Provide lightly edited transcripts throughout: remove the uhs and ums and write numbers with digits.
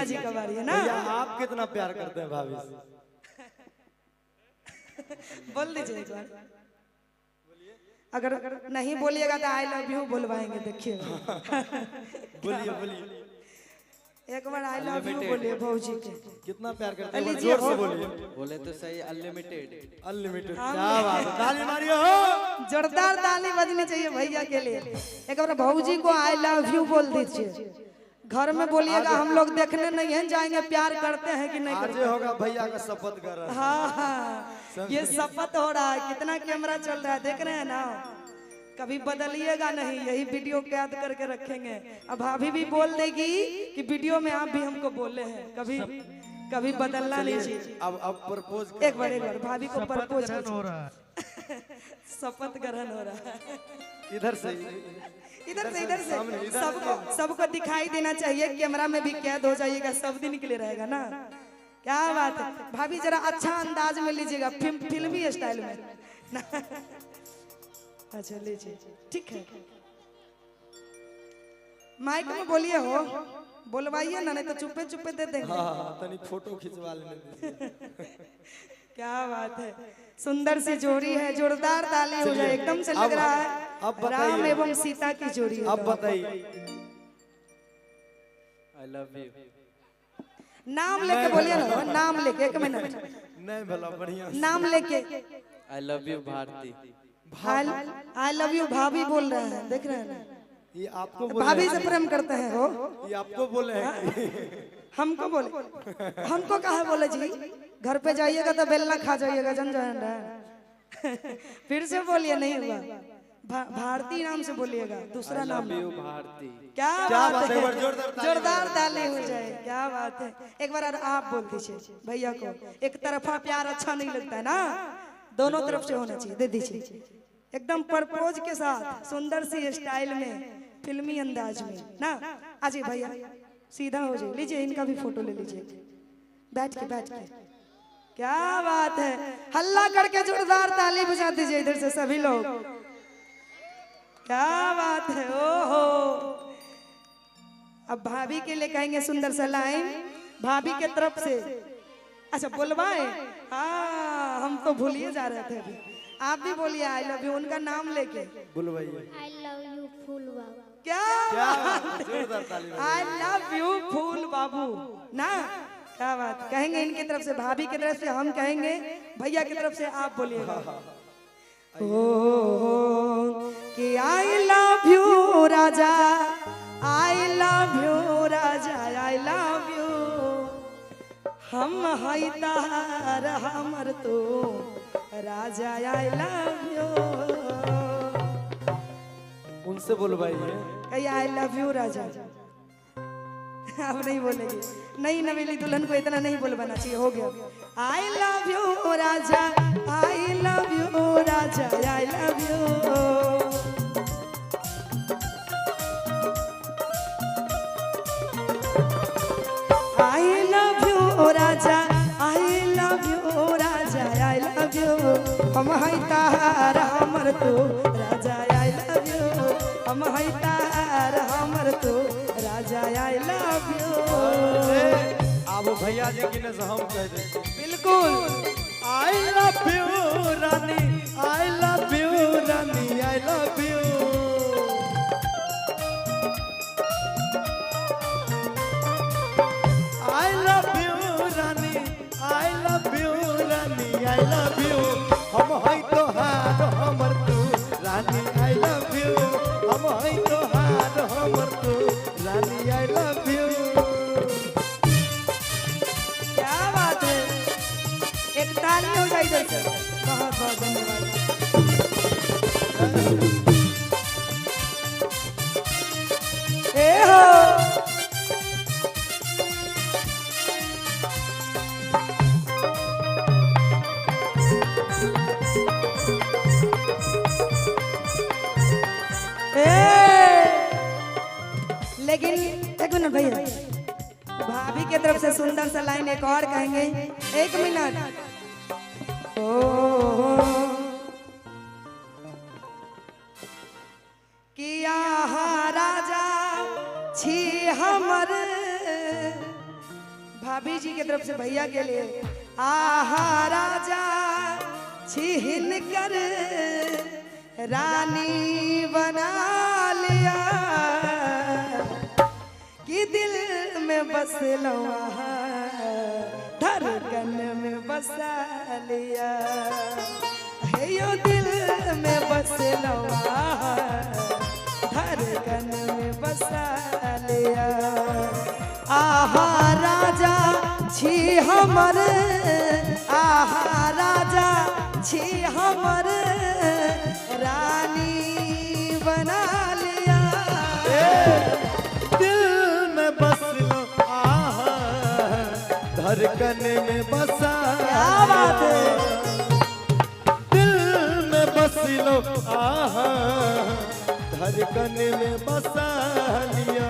जी का बारी है ना। आप कितना प्यार करते हैं भाभी से? बोल दीजिए एक बार। अगर नहीं बोलिएगा तो आई लव यू बोलवाएंगे, देखिएगा। बोलिए बोलिए, एक बार आई लव यू बोलिए भौजी के। कितना प्यार करते हैं, लीजिए, जोर से बोलिए। बोले तो सही, अनलिमिटेड। अनलिमिटेड, हाँ। क्या बात है, ताली मारियो। जोरदार ताली बजनी चाहिए भैया के लिए। एक बार भौजी को आई लव यू बोल दीजिए। घर में बोलिएगा, हम लोग देखने नहीं है जाएंगे, प्यार करते हैं कि नहीं आज करते। होगा भैया का शपथ कर रहा है। हाँ ये शपथ हो रहा है। कितना कैमरा चल रहा है देख रहे हैं ना। कभी बदलिएगा नहीं, यही वीडियो कैद करके रखेंगे। अब भाभी भी बोल देगी कि वीडियो में आप भी हमको बोले हैं, कभी कभी बदलना नहीं चाहिए। अब प्रपोज एक बार भाभी को प्रपोज हो रहा है। शपथ ग्रहण हो रहा है। इधर से इधर से सबको दिखाई देना चाहिए। कैमरा में भी कैद हो जाइएगा, सब दिन के लिए रहेगा ना। क्या बात है भाभी, जरा अच्छा अंदाज में लीजिएगा, फिल्मी स्टाइल में। अच्छा लीजिए, ठीक है। माइक में बोलिए हो, बोलवाइए ना, नहीं तो चुप्पे चुप्पे दे देंगे। हाँ, तनी फोटो खिंचवा लेने दीजिए। क्या बात है, सुंदर सी जोड़ी है। जोरदार ताली हो जाए, एकदम से लग रहा है राम एवं सीता की जोड़ी है। अब बताइए, आई लव यू। नाम लेके बोलिए ना, नाम लेके। एक मिनट, नहीं भला बढ़िया, नाम लेके। I love you Bharti. I love you भाभी बोल रहे हैं, देख रहे हैं ना। ये आपको बोले भाभी हैं? से प्रेम करते हैं हो। ये आपको बोले हैं? हमको बोले, हमको कहा बोले जी। घर पे जाइएगा तो बेलना खा जाइएगा, जन जान रहा। फिर से बोलिए, नहीं हुआ। भारती नाम से बोलिएगा, दूसरा नाम। भारती। क्या बात बात है, है, जोरदार ताली हो जाए। क्या बात है, एक बार आप बोल दीजिए भैया को। एक तरफा प्यार अच्छा नहीं लगता है ना, दोनों तरफ से होना चाहिए। दे दीजिए एकदम प्रपोज के साथ, सुंदर सी स्टाइल में, फिल्मी अंदाज में ना। आजी भैया सीधा हो जाए, लीजिए इनका भी फोटो ले लीजिए, बैठ के। क्या बात है, हल्ला करके जोरदार ताली बजा दीजिए इधर से सभी लोग। क्या बात है, ओहो। अब भाभी के लिए कहेंगे सुंदर सा लाइन, भाभी के तरफ से। अच्छा बोलवाए, हाँ हम तो भूलिए जा रहे थे अभी। आप भी बोलिए आई लव यू, उनका नाम लेके बुलवाइए। आई लव यू फूल बाबू। क्या जोरदार ताली। आई लव यू फूल बाबू ना। क्या बात, कहेंगे इनकी तरफ से, भाभी की तरफ से हम कहेंगे, भैया की तरफ से आप बोलिएगा। कि आई love you Raja, I love you Raja, I love you. हम हई तार हमर तो राजा, आई लव यू। उनसे बुलवाइए। आई लव यू राजा। अब नहीं बोलेगी, नहीं नवेली दुल्हन को इतना नहीं बोलवाना चाहिए, हो गया। आई love you Raja, I love you Raja, I love you. I love you Raja, I love you Raja, I love you. हम हई तार हमर तो राजा, आई लव यू। हम हई तार हमर तो राजा, आई लव यू। अब भैया जी की ने हम कह दे। बिल्कुल। आई love you Rani, I love you Rani, I love you. I love you Rani, I love you Rani, I love you. हम हई तो हार हमर तू रानी, आई लव यू। हम हई तो हार हमर तू रानी, आई लव यू। क्या बात है, एक ताली हो जाए इधर से। बहुत बहुत धन्यवाद। ए हो लेकिन एक मिनट भैया, भाभी के तरफ से सुंदर सा लाइन एक और कहेंगे। एक मिनट। किया राजा छी हमर भाभी जी की तरफ से भैया के लिए। आहा राजा छीन कर रानी बना लिया कि दिल में बस लवा धड़कन में बसा लिया है यो दिल में बस लवा धड़कन में बसा लिया। आहा राजा छी हमर आहा राजा छी हमर रानी बना लिया दिल में बस लो आहा धड़कन में बसा क्या बात है। दिल में बस लो आहा धड़कन में बसा लिया।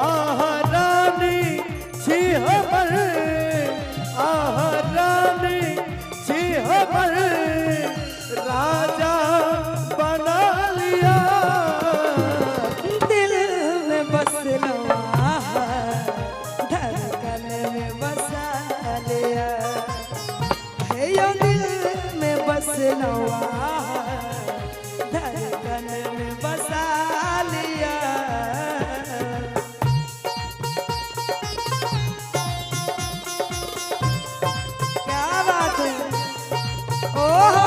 आहा रानी छी हमर आहा रानी छी हमर राजा बना लिया दिल में बस लवा धड़कन में बसा लिया है यो दिल में बस लवा धड़कन में बसा लिया। क्या बात है। ओहो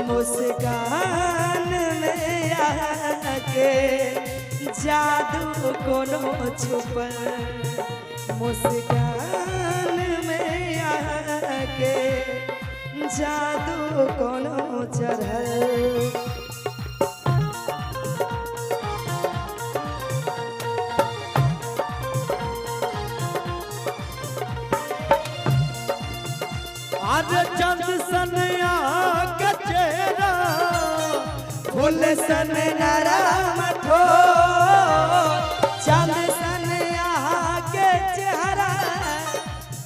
मुस्कान में आके जादू कोनो छुपल मुस्कान में आके जादू कोनो चढ़ल आज चंद सनया का चेहरा फूल सन नरम ठो चांद सन यहाँ के चेहरा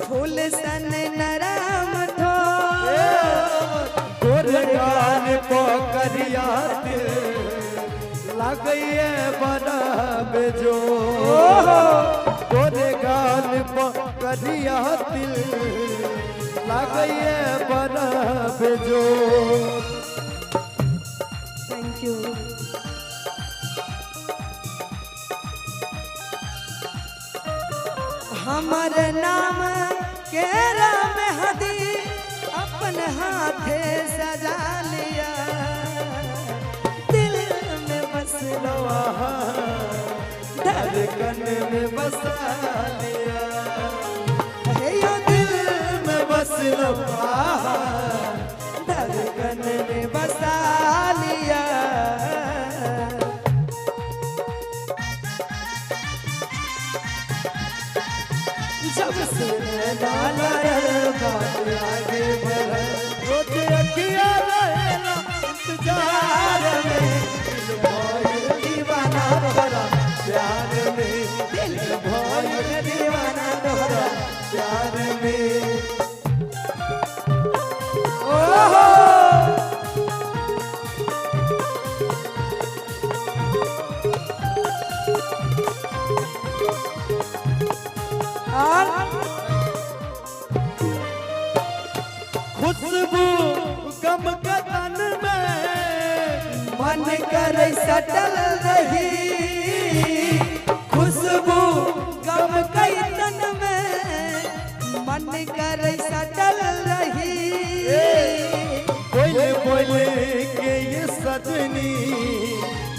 फूल सन नरम ठो गोरगान पकड़िया लगइए बना बेजो गोरगान पकड़िया दिल लगइए बना बेजो। Thank you. हमर नाम के राम हदी अपन हाथे सजा लिया दिल में बस लवा धड़कन में बसा लिया है यो दिल में बस लो धड़कन में बसा लिया। जब से डाला बात आगे बढ़ा रोज अखिया रहेला इंतजार में दिल भइल दीवाना तोहरा प्यार में दिल भइल दीवाना तोहरा प्यार में। ओहो और खुशबू गम के तन में मन करे सटल रही खुशबू गम कई तन में मन करे सटल रही बोल बोल के ये सजनी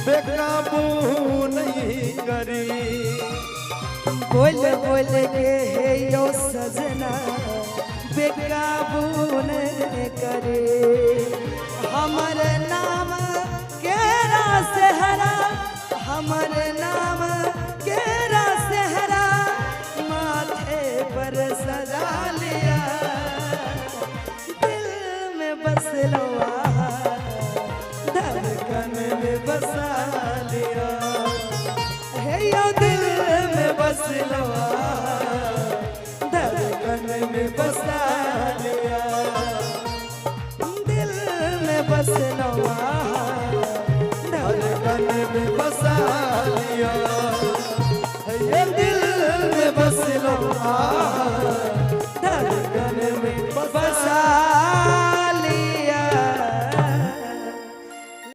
बेकाबू नहीं करी बोल बोल के हे यो सजना बेकाबू न करे हमर नाम के रास हरा हमर नाम के